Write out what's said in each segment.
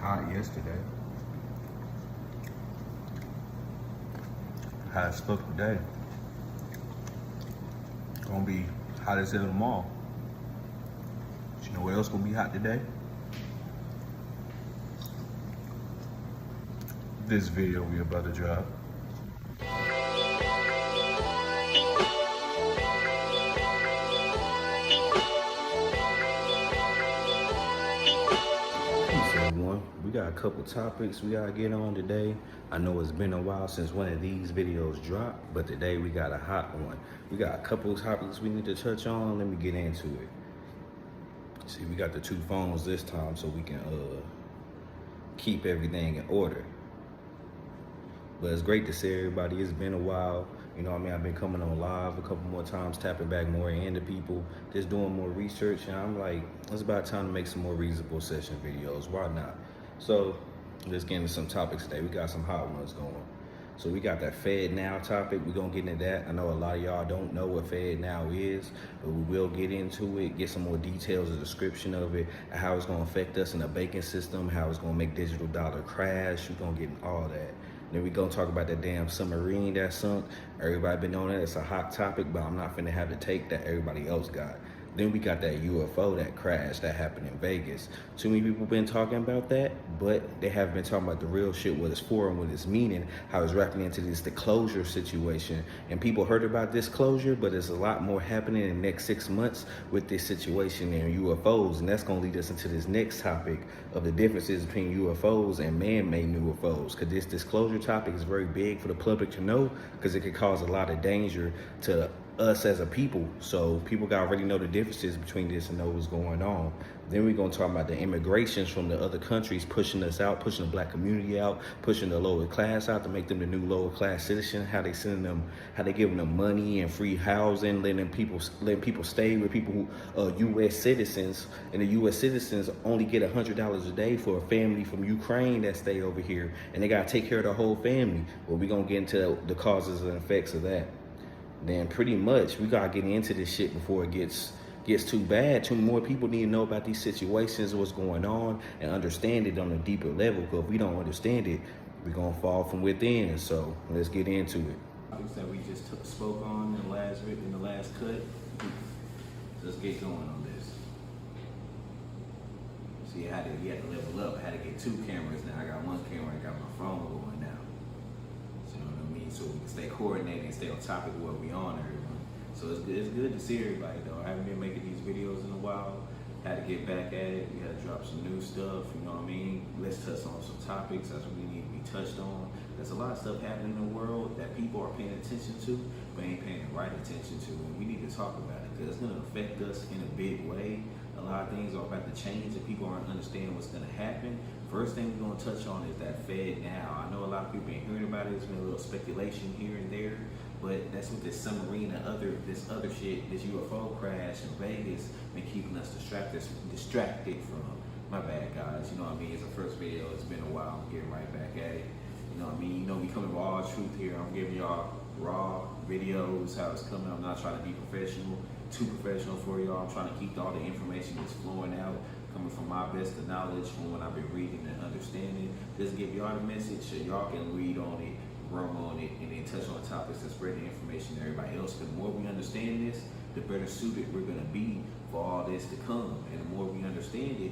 hot yesterday. Hot as fuck today. Gonna be hot as hell tomorrow. But you know what else gonna be hot today? This video we about to drop. We got a couple topics we gotta get on today. I know it's been a while since one of these videos dropped, but today we got a hot one. We got a couple of topics we need to touch on. Let me get into it. See, we got the two phones this time so we can keep everything in order. But it's great to see everybody. It's been a while. You know what I mean? I've been coming on live a couple more times, tapping back more into people, just doing more research. And I'm like, it's about time to make some more reasonable session videos. Why not? So let's get into some topics today. We got some hot ones going. So we got that fednow topic. We're gonna get into that. I know a lot of y'all don't know what fednow is, but we will get into it, get some more details, a description of it, and how it's gonna affect us in the banking system, how it's gonna make digital dollar crash. We're gonna get into all that. Then we gonna talk about that damn submarine that sunk. Everybody been on that. It's a hot topic, but I'm not finna have the take that everybody else got. Then we got that UFO that crashed that happened in Vegas. Too many people been talking about that, but they haven't been talking about the real shit, what it's for and what it's meaning, how it's wrapping into this disclosure situation. And people heard about disclosure, but there's a lot more happening in the next 6 months with this situation and UFOs. And that's gonna lead us into this next topic of the differences between UFOs and man-made UFOs. Because this disclosure topic is very big for the public to know, because it could cause a lot of danger to us as a people. So people gotta really know the differences between this and know what's going on. Then we're gonna talk about the immigrations from the other countries pushing us out, pushing the black community out, pushing the lower class out to make them the new lower class citizen, how they sending them, how they giving them money and free housing, letting people stay with people who US citizens, and the US citizens only get $100 a day for a family from Ukraine that stay over here, and they gotta take care of the whole family. Well, we're gonna get into the causes and effects of that. Then pretty much we gotta get into this shit before it gets too bad. Too more people need to know about these situations, what's going on, and understand it on a deeper level. Because if we don't understand it, we're gonna fall from within. So let's get into it. Topics that we just spoke on in the last cut. So let's get going on this. See, you had to level up. I had to get two cameras now. I got one camera. I got my phone going now. So we can stay coordinated and stay on topic of what we on, everyone. So it's good to see everybody though. I haven't been making these videos in a while. Had to get back at it. We had to drop some new stuff, you know what I mean? Let's touch on some topics that's what we need to be touched on. There's a lot of stuff happening in the world that people are paying attention to, but ain't paying the right attention to. And we need to talk about it because it's gonna affect us in a big way. A lot of things are about to change and people aren't understanding what's gonna happen. First thing we're gonna touch on is that fednow. I know a lot of people been hearing about it. There's been a little speculation here and there, but that's what this submarine and this other shit, this UFO crash in Vegas, been keeping us distracted from. My bad, guys. You know what I mean? It's the first video. It's been a while. I'm getting right back at it. You know what I mean? You know we coming with all truth here. I'm giving y'all raw videos, how it's coming. I'm not trying to be too professional for y'all. I'm trying to keep all the information that's flowing out, coming from my best of knowledge, from what I've been reading and understanding. Just give y'all the message so y'all can read on it, grow on it, and then touch on topics and spread the information to everybody else. The more we understand this, the better suited we're gonna be for all this to come. And the more we understand it,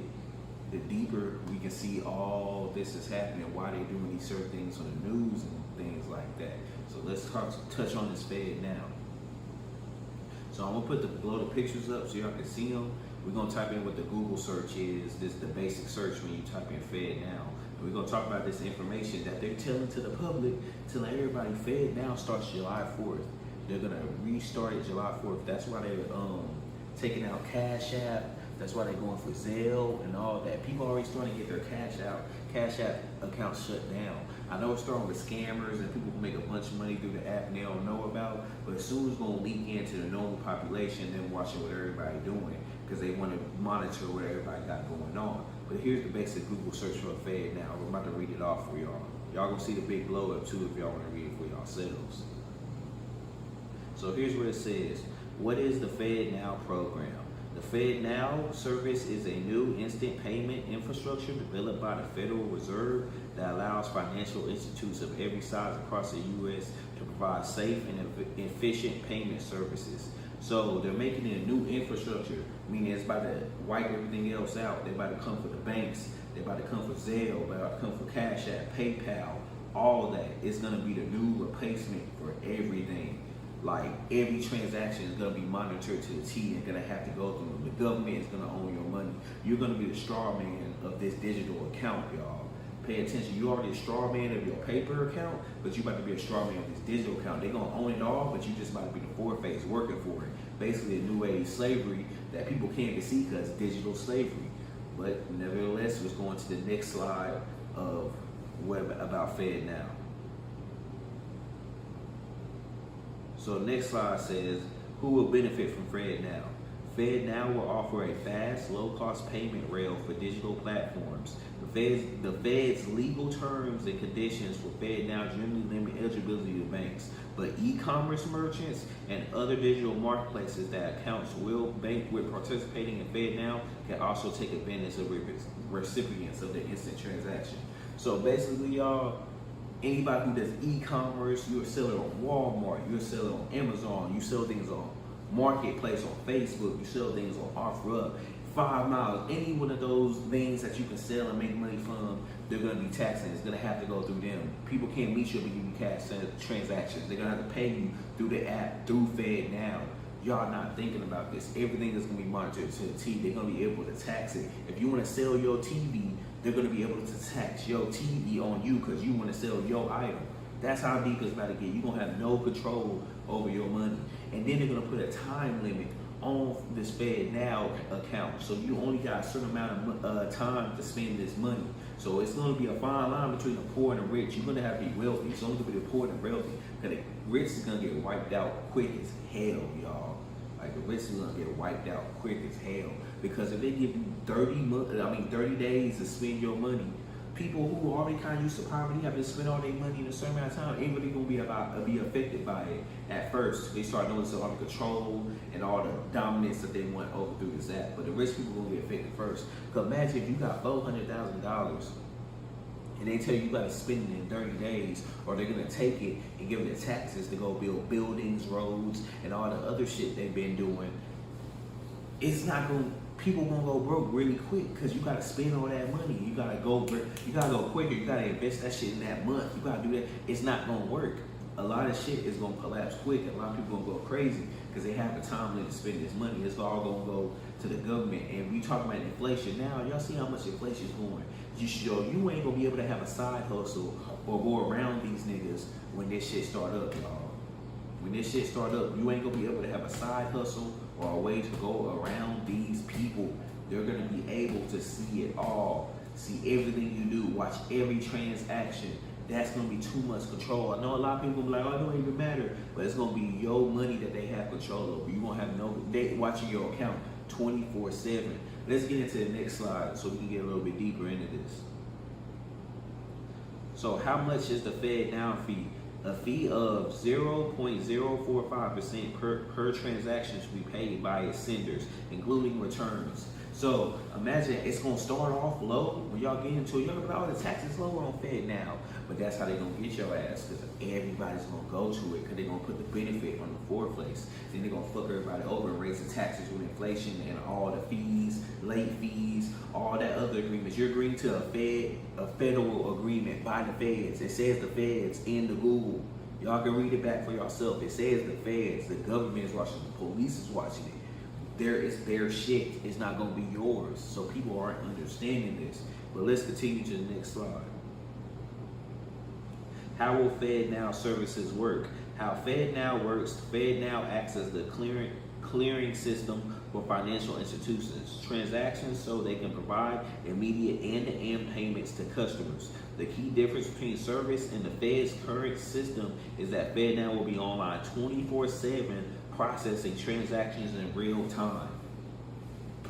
the deeper we can see all this is happening, why they doing these certain things on the news and things like that. So let's touch on this fednow. So I'm gonna blow the pictures up so y'all can see them. We're gonna type in what the Google search is. This is the basic search when you type in fednow. And we're gonna talk about this information that they're telling to the public, telling everybody fednow starts July 4th. They're gonna restart it July 4th. That's why they're taking out Cash App. That's why they're going for Zelle and all that. People are already starting to get their Cash App accounts shut down. I know it's starting with scammers and people who make a bunch of money through the app and they don't know about, but as soon as it's gonna leak into the normal population, them watching what everybody doing, because they want to monitor what everybody got going on. But here's the basic Google search for fednow. We're about to read it off for y'all. Y'all gonna see the big blow up too if y'all wanna read it for yourselves. So here's what it says. What is the fednow program? The FedNow service is a new instant payment infrastructure developed by the Federal Reserve that allows financial institutions of every size across the U.S. to provide safe and efficient payment services. So they're making it a new infrastructure, meaning it's about to wipe everything else out. They're about to come for the banks. They're about to come for Zelle. They're about to come for Cash App, PayPal, all that. It's going to be the new replacement for everything. Like, every transaction is going to be monitored to the T and going to have to go through. The government is going to own your money. You're going to be the straw man of this digital account, y'all. Pay attention. You already a straw man of your paper account, but you about to be a straw man of this digital account. They're going to own it all, but you just about to be the foreface working for it. Basically a new age slavery that people can't even see because digital slavery. But nevertheless, let's go on to the next slide of about FedNow. So next slide says, who will benefit from FedNow? FedNow will offer a fast, low-cost payment rail for digital platforms. The Fed's legal terms and conditions for FedNow generally limit eligibility to banks, but e-commerce merchants and other digital marketplaces that accounts will bank with participating in FedNow can also take advantage of recipients of the instant transaction. So basically, y'all, anybody who does e-commerce, you're selling on Walmart, you're selling on Amazon, you sell things on Marketplace on Facebook, you sell things on OfferUp, 5 miles, any one of those things that you can sell and make money from, they're going to be taxing. It's going to have to go through them. People can't meet you up and give you cash transactions. They're going to have to pay you through the app, through FedNow. Y'all not thinking about this. Everything is going to be monitored to the T. They're going to be able to tax it. If you want to sell your TV, they're going to be able to tax your TV on you because you want to sell your item. That's how deep it's about to get. You're going to have no control over your money. And then they're going to put a time limit on this FedNow account. So you only got a certain amount of time to spend this money. So it's going to be a fine line between the poor and the rich. You're going to have to be wealthy. It's only going to be the poor and the wealthy. Because the rich is going to get wiped out quick as hell, y'all. Like, the rich is going to get wiped out quick as hell. Because if they give you 30 days to spend your money, people who already kind of used to poverty have to spend all their money in a certain amount of time. Ain't really going to be affected by it at first. They start noticing all the control and all the dominance that they want over through this app. But the rich people going to get affected first. Because imagine if you got $400,000 and they tell you got to spend it in 30 days, or they're going to take it and give it the taxes to go build buildings, roads, and all the other shit they've been doing. It's not going to... People gonna go broke really quick because you gotta spend all that money. You gotta go quicker. You gotta invest that shit in that month. You gotta do that. It's not gonna work. A lot of shit is gonna collapse quick. A lot of people gonna go crazy because they have the time limit to spend this money. It's all gonna go to the government. And we talk about inflation now. Y'all see how much inflation is going. You ain't gonna be able to have a side hustle or go around these niggas when this shit start up, y'all. When this shit start up, you ain't gonna be able to have a side hustle or a way to go around these people. They're gonna be able to see it all, see everything you do, watch every transaction. That's gonna be too much control. I know a lot of people be like, oh, it don't even matter, but it's gonna be your money that they have control over. You gonna have they watching your account 24/7. Let's get into the next slide so we can get a little bit deeper into this. So how much is the FedNow fee? A fee of 0.045% per transaction should be paid by its senders, including returns. So imagine it's gonna start off low when y'all get into it. You're gonna be like, oh, the tax is lower on FedNow, but that's how they're gonna get your ass because everybody's gonna go to it because they're gonna put the benefit on the forward place. Then they're gonna fuck everybody over and raise the taxes with inflation and all the fees, late fees, all that other agreements. You're agreeing to a federal agreement by the feds. It says the feds in the Google. Y'all can read it back for yourself. It says the feds, the government is watching, the police is watching it. Their shit is not gonna be yours. So people aren't understanding this. But let's continue to the next slide. How will FedNow services work? How FedNow works, FedNow acts as the clearing system for financial institutions, transactions so they can provide immediate end-to-end payments to customers. The key difference between service and the Fed's current system is that FedNow will be online 24/7, processing transactions in real time.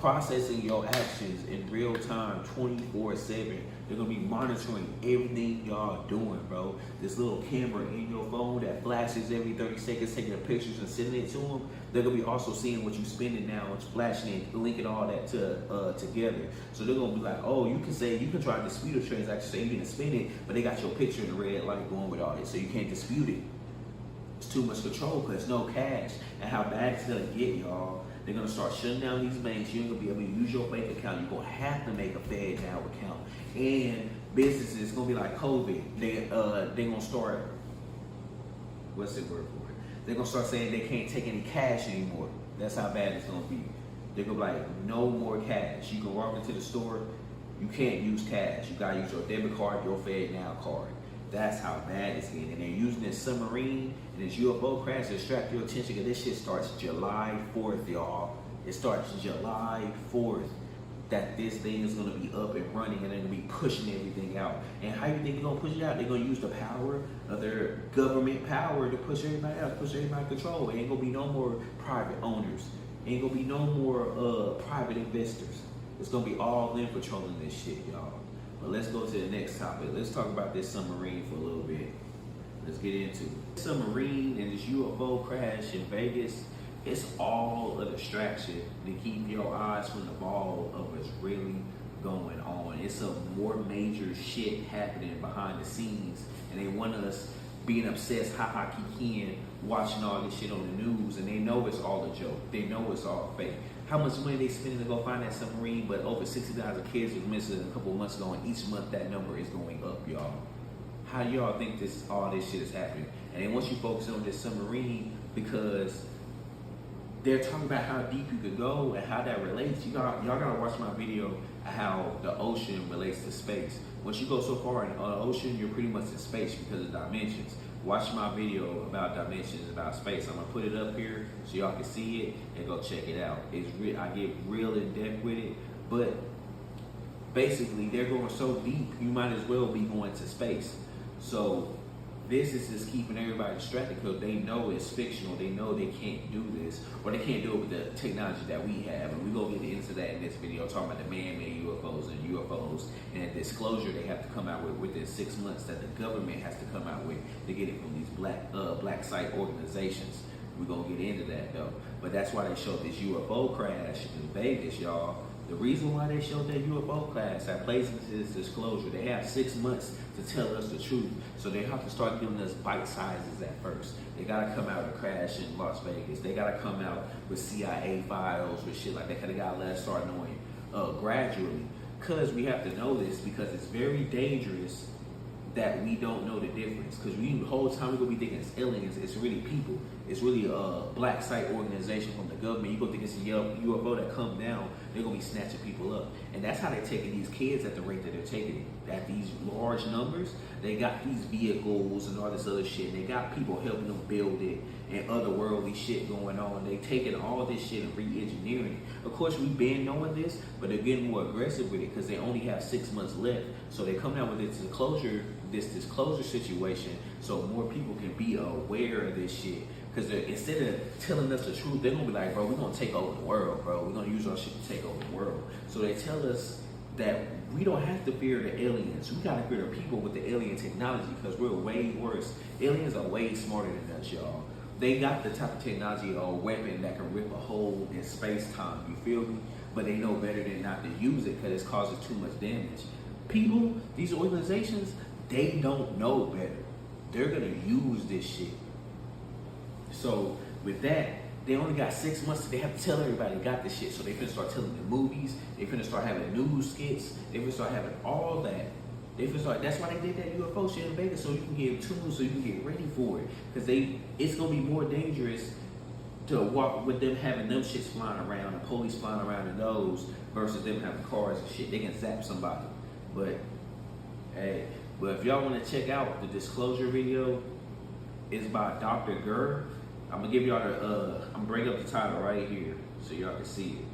processing your actions in real time, 24/7. They're gonna be monitoring everything y'all doing, bro. This little camera in your phone that flashes every 30 seconds, taking the pictures and sending it to them. They're gonna be also seeing what you spending now. It's flashing it, linking all that together. So they're gonna be like, oh, you can try to dispute a transaction, say you didn't spend it, but they got your picture in the red light going with all this, so you can't dispute it. It's too much control because no cash. And how bad it's gonna get, y'all. They're gonna start shutting down these banks. You ain't gonna be able to use your bank account. You're gonna have to make a FedNow account. And businesses, it's gonna be like COVID. They gonna start, what's the word for it? They're gonna start saying they can't take any cash anymore. That's how bad it's gonna be. They're gonna be like, no more cash. You can walk into the store, you can't use cash. You gotta use your debit card, your FedNow card. That's how bad it's getting. And they're using this submarine and this UFO crash to distract your attention, because this shit starts July 4th, y'all. It starts July 4th that this thing is gonna be up and running, and they're gonna be pushing everything out. And how you think they're gonna push it out? They're gonna use the power of their government power to push everybody out, push everybody in control. It ain't gonna be no more private owners. Ain't gonna be no more private investors. It's gonna be all them controlling this shit, y'all. But let's go to the next topic. Let's talk about this submarine for a little bit. Let's get into it. This submarine and this UFO crash in Vegas, it's all a distraction to keep your eyes from the ball of what's really going on. It's a more major shit happening behind the scenes, and they want us being obsessed, kiki, watching all this shit on the news, and they know it's all a joke. They know it's all fake. How much money they spending to go find that submarine, but over 60,000 kids was missing a couple of months ago, and each month that number is going up, y'all. How do y'all think all this shit is happening? And they want you focusing on this submarine because they're talking about how deep you could go and how that relates. Y'all gotta watch my video of how the ocean relates to space. Once you go so far in the ocean, you're pretty much in space because of dimensions. Watch my video about dimensions, about space. I'm gonna put it up here so y'all can see it and go check it out. I get real in depth with it, but basically they're going so deep, you might as well be going to space. So this is just keeping everybody distracted because they know it's fictional. They know they can't do this, or they can't do it with the technology that we have. And we're going to get into that in this video, talking about the man-made UFOs and a disclosure they have to come out with within 6 months that the government has to come out with to get it from these black site organizations. We're going to get into that though. But that's why they showed this UFO crash in Vegas, y'all. The reason why they showed that UFO crash, that plays into this disclosure, they have 6 months to tell us the truth. So they have to start giving us bite sizes at first. They gotta come out with a crash in Las Vegas. They gotta come out with CIA files, with shit like that. They gotta let us start knowing gradually. Cause we have to know this, because it's very dangerous that we don't know the difference. Because the whole time we're gonna be thinking it's aliens, it's really people. It's really a black site organization from the government. You're gonna think it's a UFO that come down, they're gonna be snatching people up. And that's how they're taking these kids at the rate that they're taking it. At these large numbers, they got these vehicles and all this other shit. And they got people helping them build it and otherworldly shit going on. They taking all this shit and re-engineering it. Of course, we've been knowing this, but they're getting more aggressive with it because they only have 6 months left. So they come out with this disclosure situation so more people can be aware of this shit. Because instead of telling us the truth, they're going to be like, bro, we're going to take over the world, bro. We're going to use our shit to take over the world. So they tell us that we don't have to fear the aliens. We got to fear the people with the alien technology because we're way worse. Aliens are way smarter than us, y'all. They got the type of technology or weapon that can rip a hole in space-time, you feel me? But they know better than not to use it because it's causing too much damage. People, these organizations, they don't know better. They're going to use this shit. So with that, they only got 6 months. They have to tell everybody they got this shit. So they finna start telling the movies. They finna start having news skits. They finna start having all that. That's why they did that UFO shit in Vegas, so you can get tuned, so you can get ready for it. Because it's gonna be more dangerous to walk with them having them shits flying around and police flying around in those versus them having cars and shit. They can zap somebody. But hey, if y'all want to check out the disclosure video, it's by Dr. Geer. I'm gonna give y'all I'm gonna bring up the title right here so y'all can see it.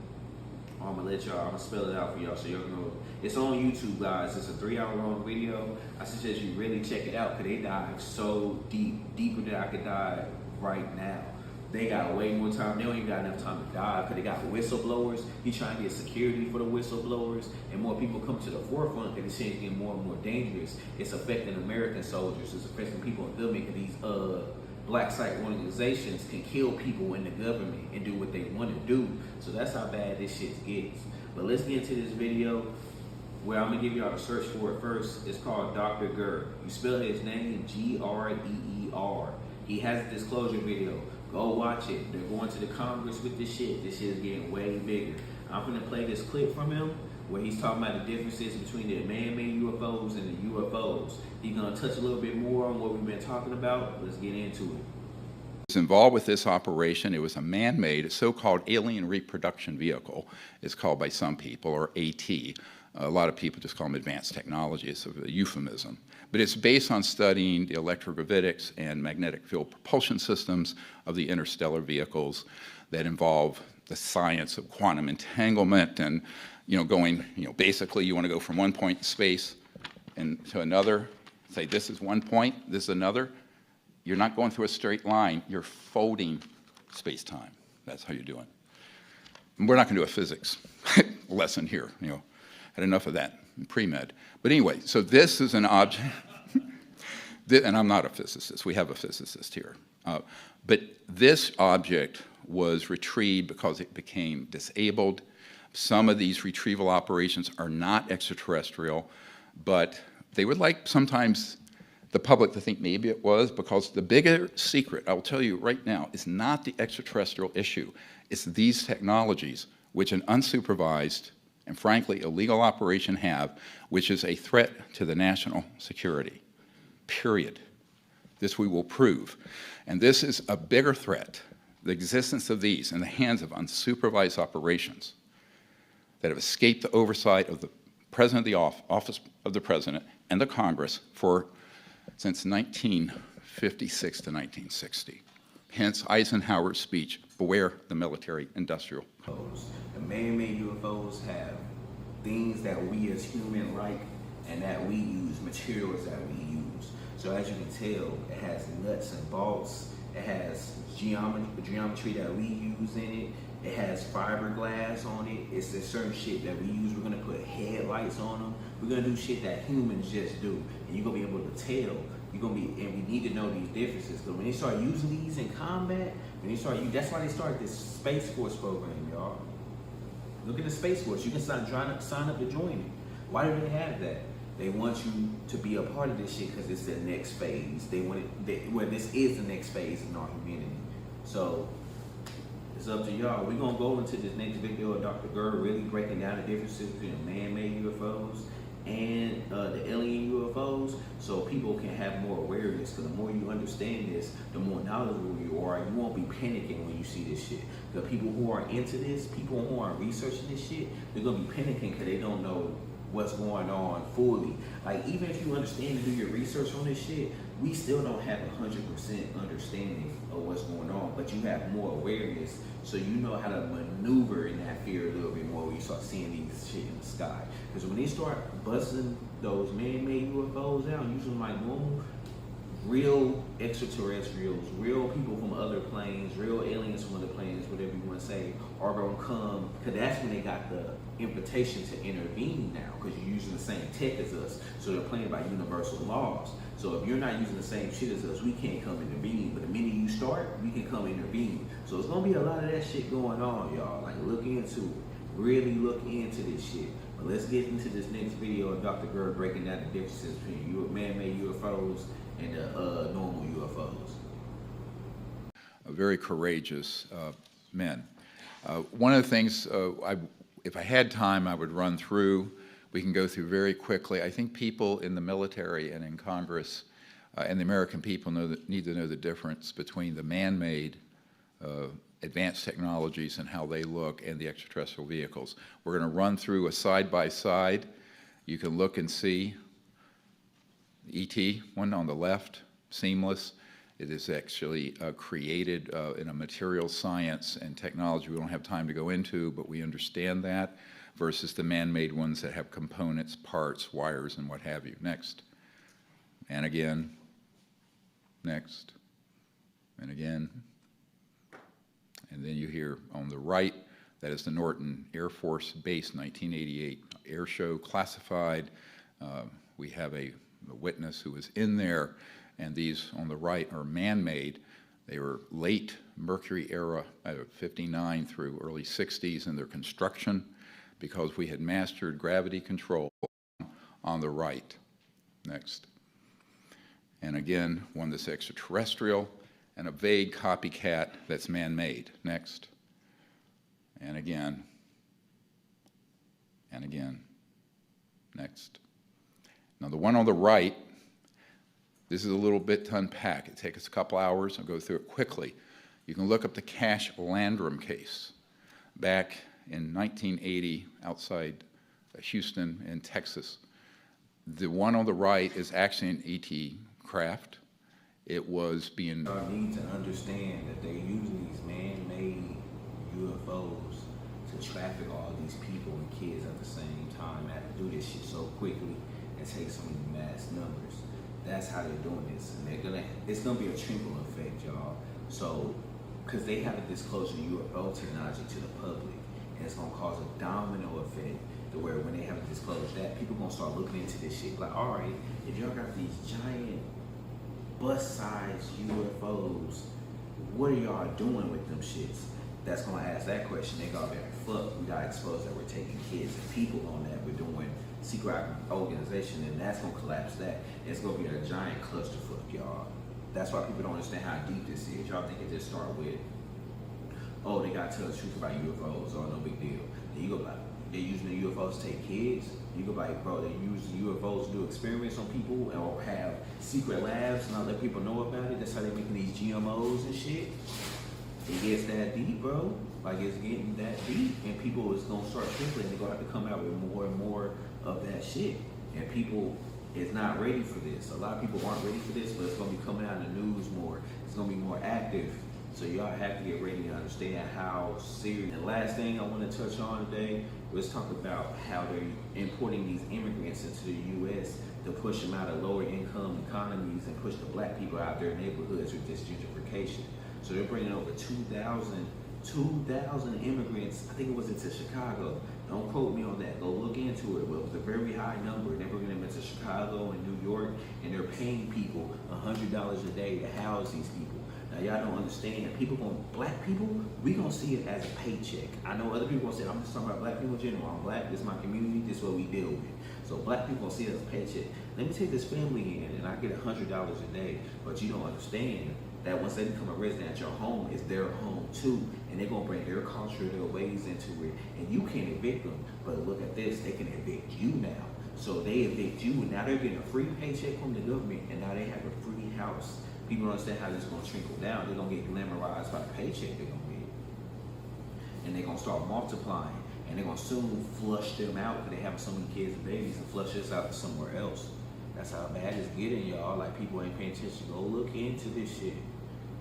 I'm gonna spell it out for y'all so y'all know. It's on YouTube, guys. It's a 3-hour long video. I suggest you really check it out because they dive so deep, deeper than I could dive right now. they got way more time. They don't even got enough time to die because they got whistleblowers. He's trying to get security for the whistleblowers, and more people come to the forefront because it's getting more and more dangerous. It's affecting American soldiers. It's affecting people in government because these black site organizations can kill people in the government and do what they want to do. So that's how bad this shit gets. But let's get into this video where I'm gonna give y'all the search for it first. It's called Dr. Geer. You spell his name G-R-E-E-R. He has a disclosure video. Go watch it. They're going to the Congress with this shit. This shit is getting way bigger. I'm gonna play this clip from him where he's talking about the differences between the man-made UFOs and the UFOs. He's gonna touch a little bit more on what we've been talking about. Let's get into it. Was involved with this operation. It was a man-made, so-called alien reproduction vehicle, it's called by some people, or AT. A lot of people just call them advanced technology. It's a euphemism. But it's based on studying the electrogravitics and magnetic field propulsion systems of the interstellar vehicles that involve the science of quantum entanglement and, going, basically you want to go from one point in space and to another, say this is one point, this is another. You're not going through a straight line, you're folding space-time. That's how you're doing. And we're not going to do a physics lesson here, Had enough of that in pre-med. But anyway, so this is an object, and I'm not a physicist, we have a physicist here. But this object was retrieved because it became disabled. Some of these retrieval operations are not extraterrestrial, but they would like sometimes the public to think maybe it was, because the bigger secret, I will tell you right now, is not the extraterrestrial issue. It's these technologies, which an unsupervised and frankly illegal operation have, which is a threat to the national security, period. This we will prove. And this is a bigger threat, the existence of these in the hands of unsupervised operations that have escaped the oversight of the President of the Office of the President and the Congress since 1956 to 1960. Hence Eisenhower's speech, beware the military-industrial. The man-made UFOs have things that we as humans like and that we use, materials that we use. So as you can tell, it has nuts and bolts, it has geometry that we use in it, it has fiberglass on it, it's a certain shit that we use. We're gonna put headlights on them, we're gonna do shit that humans just do, and you're gonna be able to tell. And we need to know these differences. Because when they start using these in combat, that's why they started this Space Force program, y'all. Look at the Space Force. You can sign up to join it. Why do they have that? They want you to be a part of this shit because it's the next phase. This is the next phase in our humanity. So it's up to y'all. We're gonna go into this next video of Dr. Geer really breaking down the differences between man-made UFOs and the alien UFOs, so people can have more awareness. Because the more you understand this, the more knowledgeable you are. You won't be panicking when you see this shit. The people who are into this, people who are researching this shit, they're gonna be panicking because they don't know what's going on fully. Like, even if you understand and do your research on this shit, we still don't have 100% understanding of what's going on, but you have more awareness, so you know how to maneuver in that fear a little bit more when you start seeing these shit in the sky. Because when they start busting those man-made UFOs out, using like normal, real extraterrestrials, real people from other planes, real aliens from other planes, whatever you want to say, are going to come, because that's when they got the invitation to intervene now, because you're using the same tech as us, so they're playing by universal laws. So if you're not using the same shit as us, we can't come intervene, but the minute you start, we can come intervene. So it's going to be a lot of that shit going on, y'all. Like, look into it. Really look into this shit. But let's get into this next video of Dr. Geer breaking down the differences between man-made UFOs and the normal UFOs. Very courageous men. One of the things, if I had time, I would run through. We can go through very quickly. I think people in the military and in Congress and the American people need to know the difference between the man-made advanced technologies and how they look and the extraterrestrial vehicles. We're going to run through a side-by-side. You can look and see ET, one on the left, seamless. It is actually created in a material science and technology we don't have time to go into, but we understand that, versus the man-made ones that have components, parts, wires, and what have you. Next. And again. Next. And again. And then you hear on the right, that is the Norton Air Force Base 1988 air show, classified. We have a witness who was in there, and these on the right are man-made. They were late Mercury era, 59 through early 60s in their construction, because we had mastered gravity control on the right. Next. And again, one that's extraterrestrial, and a vague copycat that's man-made. Next. And again. And again. Next. Now the one on the right, this is a little bit to unpack. It takes us a couple hours. I'll go through it quickly. You can look up the Cash Landrum case. Back in 1980, outside Houston in Texas. The one on the right is actually an ET craft. It was being... Y'all need to understand that they're using these man-made UFOs to traffic all these people and kids at the same time. They have to do this shit so quickly and take so many mass numbers. That's how they're doing this. And it's gonna be a trickle effect, y'all. So, because they haven't disclosed the UFO technology to the public, and it's gonna cause a domino effect to where when they haven't disclosed that, people gonna start looking into this shit. Like, all right, if y'all got these giant bus-sized UFOs, what are y'all doing with them shits? That's gonna ask that question. They gonna be like, fuck, we gotta expose that we're taking kids and people on that. We're doing secret organization, and that's gonna collapse that. It's gonna be a giant clusterfuck, y'all. That's why people don't understand how deep this is. Y'all think it just start with, oh, they gotta tell the truth about UFOs, oh, no big deal. Then you go like, they're using the UFOs to take kids. You go like, bro, they use the UFOs to do experiments on people or have secret labs and not let people know about it. That's how they're making these GMOs and shit. It gets that deep, bro. Like, it's getting that deep, and people is gonna start trickling. They're gonna have to come out with more and more of that shit. And people is not ready for this. A lot of people aren't ready for this, but it's gonna be coming out in the news more. It's gonna be more active. So y'all have to get ready and understand how serious. And last thing I want to touch on today, let's talk about how they're importing these immigrants into the U.S. to push them out of lower income economies and push the black people out their neighborhoods with this gentrification. So they're bringing over 2,000 immigrants, I think it was into Chicago. Don't quote me on that, go look into it, but it was a very high number. They're bringing them into Chicago and New York, and they're paying people $100 a day to house these people. Now y'all don't understand, black people, we gonna see it as a paycheck. I know other people gonna say, I'm just talking about black people in general. I'm black, this is my community, this is what we deal with. So black people gonna see it as a paycheck. Let me take this family in and I get $100 a day, but you don't understand that once they become a resident at your home, it's their home too, and they're gonna bring their culture, their ways into it, and you can't evict them. But look at this, they can evict you now. So they evict you, and now they're getting a free paycheck from the government, and now they have a free house. People don't understand how this is gonna trickle down. They're gonna get glamorized by the paycheck they're gonna get, and they're gonna start multiplying, and they're gonna soon flush them out because they have so many kids and babies, and flush us out to somewhere else. That's how bad it's getting, y'all. Like, people ain't paying attention. Go look into this shit.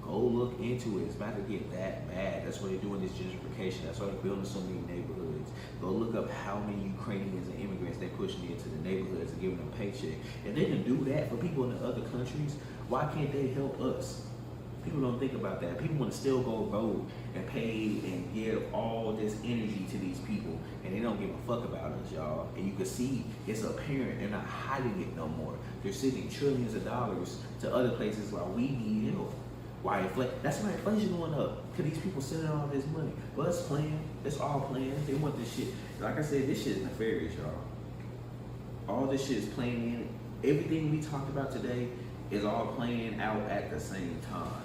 Go look into it. It's about to get that bad. That's why they're doing this gentrification. That's why they're building so many neighborhoods. Go look up how many Ukrainians and immigrants they're pushing into the neighborhoods and giving them a paycheck. If they can do that for people in the other countries, why can't they help us? People don't think about that. People want to still go vote and pay and give all this energy to these people, and they don't give a fuck about us, y'all. And you can see it's apparent. They're not hiding it no more. They're sending trillions of dollars to other places while we need help. Why inflation? That's why inflation going up. Cause these people sending all this money. Well, it's planned. It's all planned. They want this shit. Like I said, this shit is nefarious, y'all. All this shit is planned. Everything we talked about today is all playing out at the same time.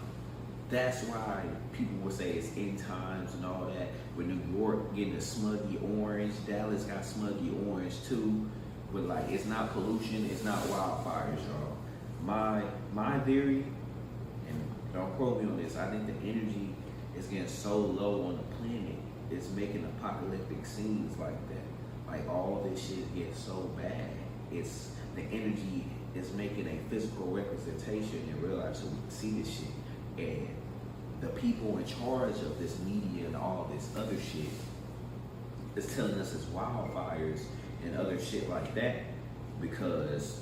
That's why people will say it's end times and all that. With New York getting a smuggy orange, Dallas got smuggy orange too. But like, it's not pollution, it's not wildfires, y'all. My theory, and don't quote me on this, I think the energy is getting so low on the planet, it's making apocalyptic scenes like that. Like, all this shit gets so bad. It's the energy is making a physical representation in real life so we can see this shit. And the people in charge of this media and all this other shit is telling us it's wildfires and other shit like that because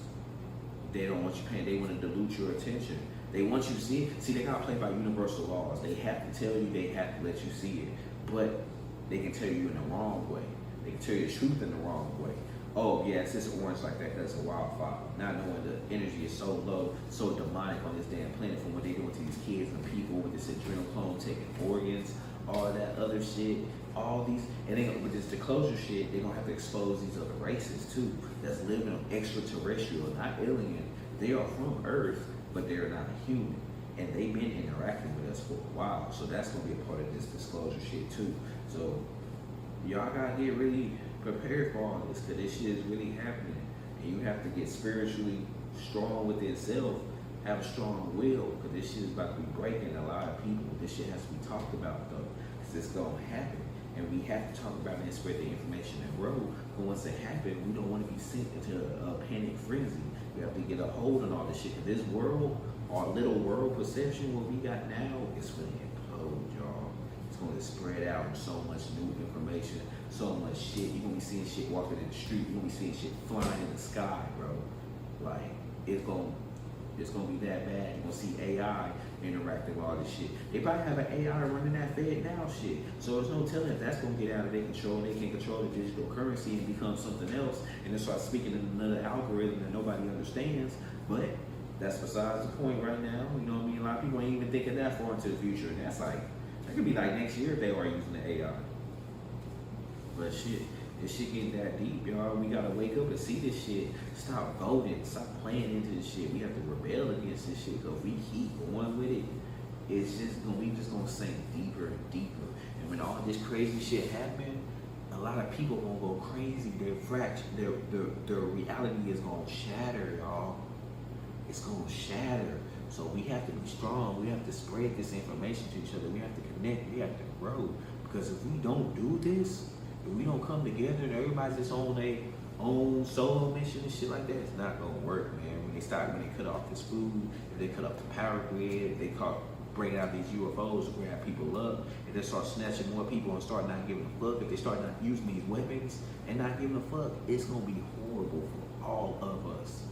they don't want you paying. They want to dilute your attention. They want you to see it. See, they gotta play by universal laws. They have to tell you, they have to let you see it. But they can tell you in the wrong way. They can tell you the truth in the wrong way. Oh, yes, it's orange like that because it's a wildfire. Not knowing the energy is so low, so demonic on this damn planet from what they doing to these kids and people with this adrenochrome, taking organs, all that other shit, all these, and they with this disclosure shit, they're gonna have to expose these other races too that's living on extraterrestrial, not alien. They are from Earth, but they're not a human. And they've been interacting with us for a while. So that's gonna be a part of this disclosure shit too. So y'all gotta get really prepared for all this, because this shit is really happening. And you have to get spiritually strong within self, have a strong will, because this shit is about to be breaking a lot of people. This shit has to be talked about though, because it's gonna happen. And we have to talk about it and spread the information and grow. But once it happens, we don't want to be sent into a panic frenzy. We have to get a hold on all this shit. Because this world, our little world perception, what we got now, is going to implode, y'all. It's going to spread out in so much new information, so much shit. You're going to be seeing shit walking in the street. You're going to be seeing shit flying in the sky, bro. Like, it's going to be that bad. You're going to see AI interacting with all this shit. They probably have an AI running that fednow shit. So there's no telling if that's going to get out of their control. They can control the digital currency and become something else, and then start speaking in another algorithm that nobody understands. But that's besides the point right now. You know what I mean? A lot of people ain't even thinking that far into the future. And that's like, that could be like next year if they are using the AI. But shit, this shit getting that deep, y'all. We gotta wake up and see this shit. Stop voting. Stop playing into this shit. We have to rebel against this shit, because we keep going with it. It's just gonna, we just gonna sink deeper and deeper. And when all this crazy shit happen, a lot of people gonna go crazy. Their reality is gonna shatter, y'all. It's gonna shatter. So we have to be strong. We have to spread this information to each other. We have to connect. We have to grow. Because if we don't do this, if we don't come together and everybody's just on their own solo mission and shit like that, it's not gonna work, man. When they cut off this food, if they cut off the power grid, if they bringing out these UFOs to grab people up, if they start snatching more people and start not giving a fuck, if they start not using these weapons and not giving a fuck, it's gonna be horrible for all of us.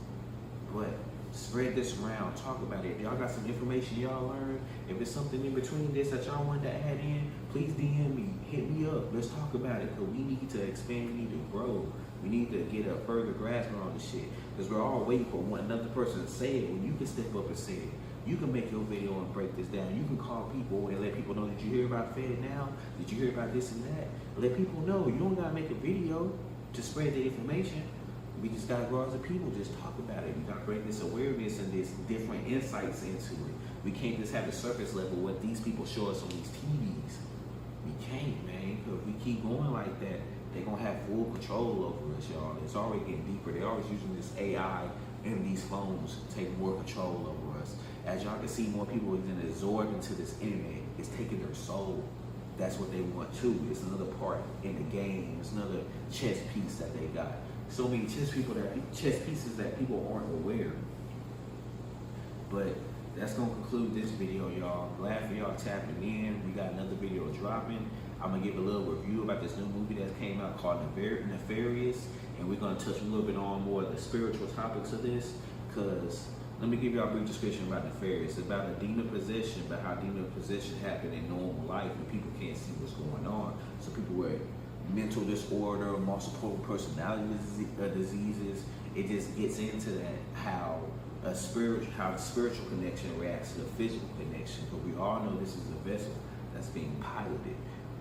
But spread this around, talk about it. If y'all got some information y'all learned, if it's something in between this that y'all want to add in, please DM me, hit me up, let's talk about it, because we need to expand, we need to grow, we need to get a further grasp on all this shit, because we're all waiting for one another person to say it. When you can step up and say it, you can make your video and break this down. You can call people and let people know, did you hear about fednow? Did you hear about this and that? Let people know. You don't gotta make a video to spread the information. We just gotta grow as a people, just talk about it. We gotta bring this awareness and this different insights into it. We can't just have the surface level what these people show us on these TVs. We can't, man, because if we keep going like that, they're gonna have full control over us, y'all. It's already getting deeper. They're always using this AI and these phones to take more control over us. As y'all can see, more people are getting absorbed into this internet. It's taking their soul. That's what they want too. It's another part in the game. It's another chess piece that they got. So many chess pieces that people aren't aware. But that's gonna conclude this video, y'all. Glad for y'all tapping in. We got another video dropping. I'm gonna give a little review about this new movie that came out called Nefarious, and we're gonna touch a little bit on more of the spiritual topics of this. Cause let me give y'all a brief description about Nefarious. It's about a demon possession, but how demon possession happen in normal life and people can't see what's going on. So people with mental disorder, multiple personality diseases, it just gets into that, how the spiritual connection reacts to the physical connection. But we all know this is a vessel that's being piloted.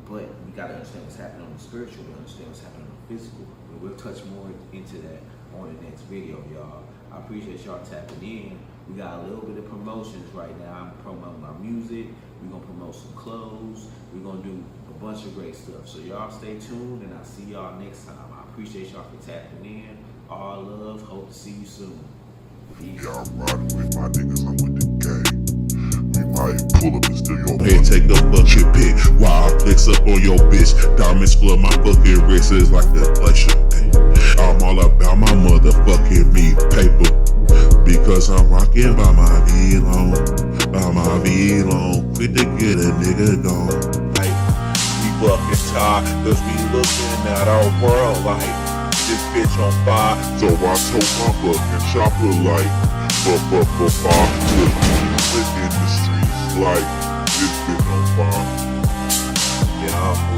But we gotta understand what's happening on the spiritual, we understand what's happening on the physical. But we'll touch more into that on the next video, y'all. I appreciate y'all tapping in. We got a little bit of promotions right now. I'm promoting my music. We're gonna promote some clothes. We're gonna do a bunch of great stuff. So y'all stay tuned, and I'll see y'all next time. I appreciate y'all for tapping in. All love. Hope to see you soon. Peace. Y'all riding with my niggas, I'm with the gang. We might pull up and steal your head, take a bucket pick while I flex up on your bitch. Diamonds flood my fucking wrist, it's like the pleasure. I'm all about my motherfucking meat paper, because I'm rocking by my V-Long, quick to get a nigga gone. Like, we fucking tired, cause we looking at our world like this bitch on fire. So I told my fucking chopper like, in the streets like it's been on fire. Yeah,